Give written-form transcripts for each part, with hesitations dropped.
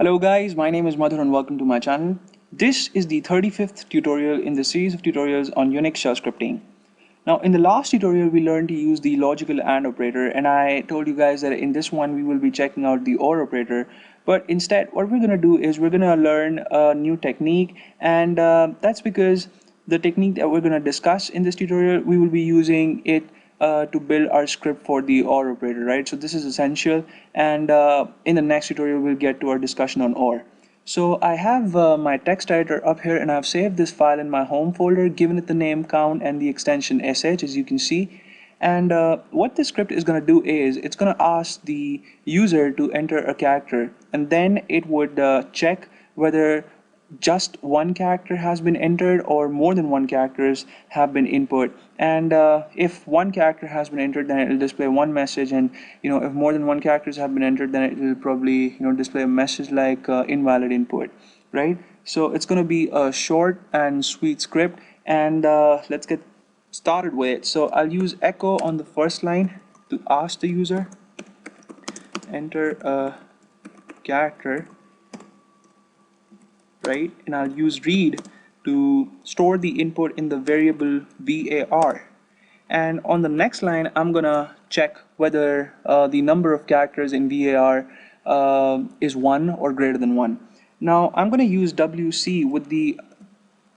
Hello guys, my name is Madhur and welcome to my channel. This is the 35th tutorial in the series of tutorials on Unix shell scripting. Now in the last tutorial we learned to use the logical AND operator, and I told you guys that in this one we will be checking out the OR operator, but instead what we're going to do is we're going to learn a new technique, and that's because the technique that we're going to discuss in this tutorial we will be using it to build our script for the OR operator, right? So this is essential, and in the next tutorial we'll get to our discussion on OR. So I have my text editor up here, and I've saved this file in my home folder, given it the name count and the extension sh, as you can see. And what this script is going to do is it's going to ask the user to enter a character, and then it would check whether just one character has been entered or more than one characters have been input. And if one character has been entered, then it will display one message, and if more than one characters have been entered, then it will probably display a message like invalid input, right? So it's going to be a short and sweet script, and let's get started with it. So I'll use echo on the first line to ask the user enter a character, right? And I'll use read to store the input in the variable var. And on the next line, I'm gonna check whether the number of characters in var is 1 or greater than 1. Now I'm gonna use wc with the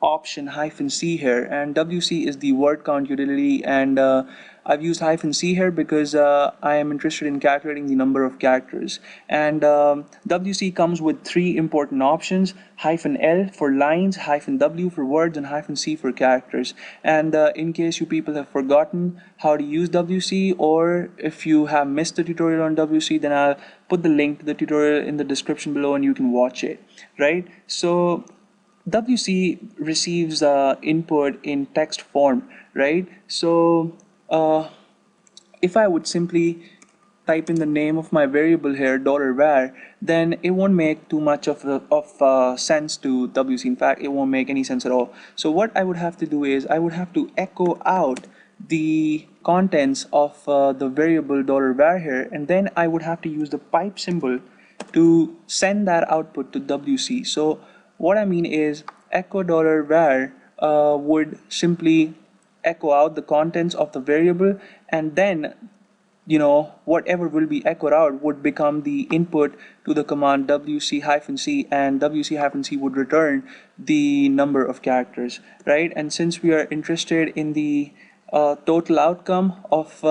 option -c here, and wc is the word count utility, and I've used -c here because I am interested in calculating the number of characters. And wc comes with three important options: -l for lines, -w for words, and -c for characters. And in case you people have forgotten how to use wc, or if you have missed the tutorial on wc, then I'll put the link to the tutorial in the description below and you can watch it, right? So WC receives input in text form, right? So if I would simply type in the name of my variable here, $var, then it won't make too much of sense to WC. In fact, it won't make any sense at all. So what I would have to do is I would have to echo out the contents of the variable $var here, and then I would have to use the pipe symbol to send that output to WC. So what I mean is echo $var would simply echo out the contents of the variable, and then whatever will be echoed out would become the input to the command wc-c, and wc-c would return the number of characters, right? And since we are interested in the total outcome of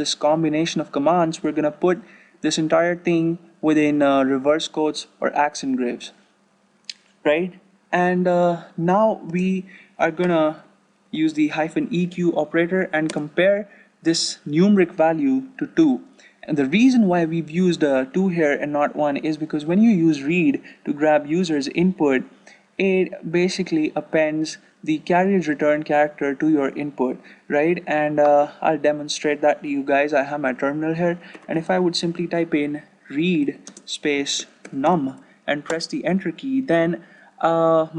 this combination of commands, we're gonna put this entire thing within reverse quotes or accent graves, right? And now we are gonna use the -eq operator and compare this numeric value to 2. And the reason why we've used 2 here and not 1 is because when you use read to grab users input, it basically appends the carriage return character to your input, right? And I'll demonstrate that to you guys. I have my terminal here, and if I would simply type in read space num and press the enter key, then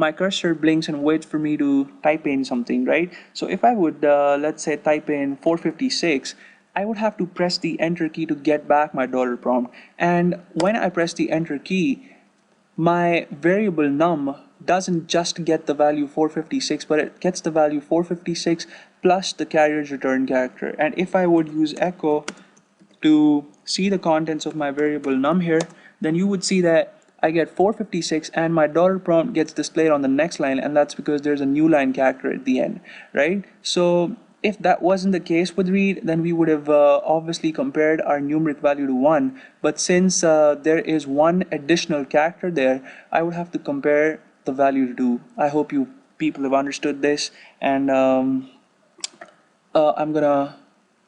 my cursor blinks and waits for me to type in something, right? So if I would let's say type in 456, I would have to press the enter key to get back my dollar prompt. And when I press the enter key, my variable num doesn't just get the value 456, but it gets the value 456 plus the carriage return character. And if I would use echo to see the contents of my variable num here, then you would see that I get 456 and my dollar prompt gets displayed on the next line, and that's because there's a new line character at the end, right? So if that wasn't the case with read, then we would have obviously compared our numeric value to 1, but since there is one additional character there, I would have to compare the value to 2. I hope you people have understood this, and I'm gonna,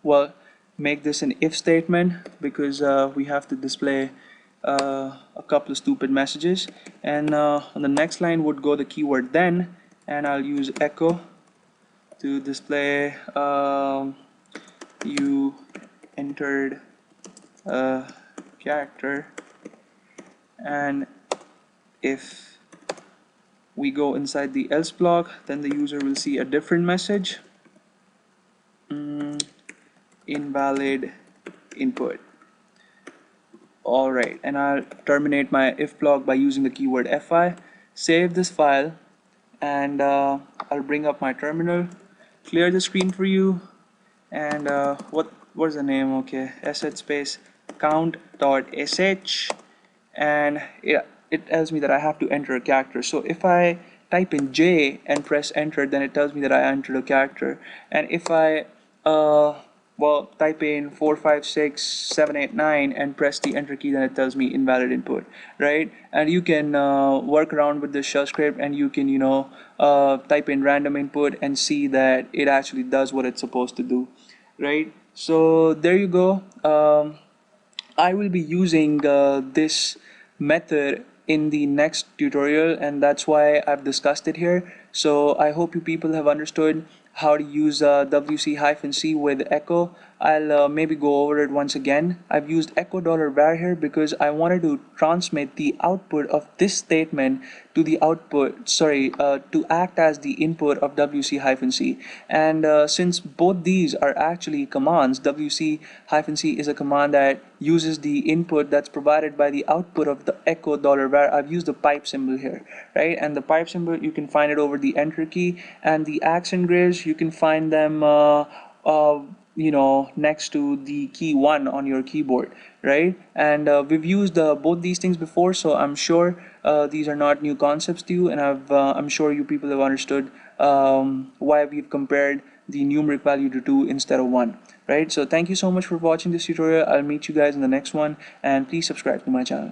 well, make this an if statement because we have to display a couple of stupid messages. And on the next line would go the keyword then, and I'll use echo to display you entered a character. And if we go inside the else block, then the user will see a different message, invalid input. Alright, and I'll terminate my if block by using the keyword fi. Save this file, and I'll bring up my terminal, clear the screen for you, and what's the name? Okay, sh space count.sh, and it tells me that I have to enter a character. So if I type in J and press enter, then it tells me that I entered a character. And if I type in 456789 and press the enter key, then it tells me invalid input, right? And you can work around with this shell script, and you can type in random input and see that it actually does what it's supposed to do, right? So there you go. I will be using this method in the next tutorial, and that's why I've discussed it here. So I hope you people have understood how to use wc-c with echo. I'll maybe go over it once again. I've used echo $var here because I wanted to transmit the output of this statement to the output, to act as the input of wc-c. And since both these are actually commands, wc-c is a command that uses the input that's provided by the output of the echo $var. I've used the pipe symbol here, right? And the pipe symbol, you can find it over the enter key, and the accent grays, you can find them next to the key 1 on your keyboard, right? And we've used both these things before, so I'm sure these are not new concepts to you, and I'm sure you people have understood why we've compared the numeric value to 2 instead of 1, right? So thank you so much for watching this tutorial. I'll meet you guys in the next one, and please subscribe to my channel.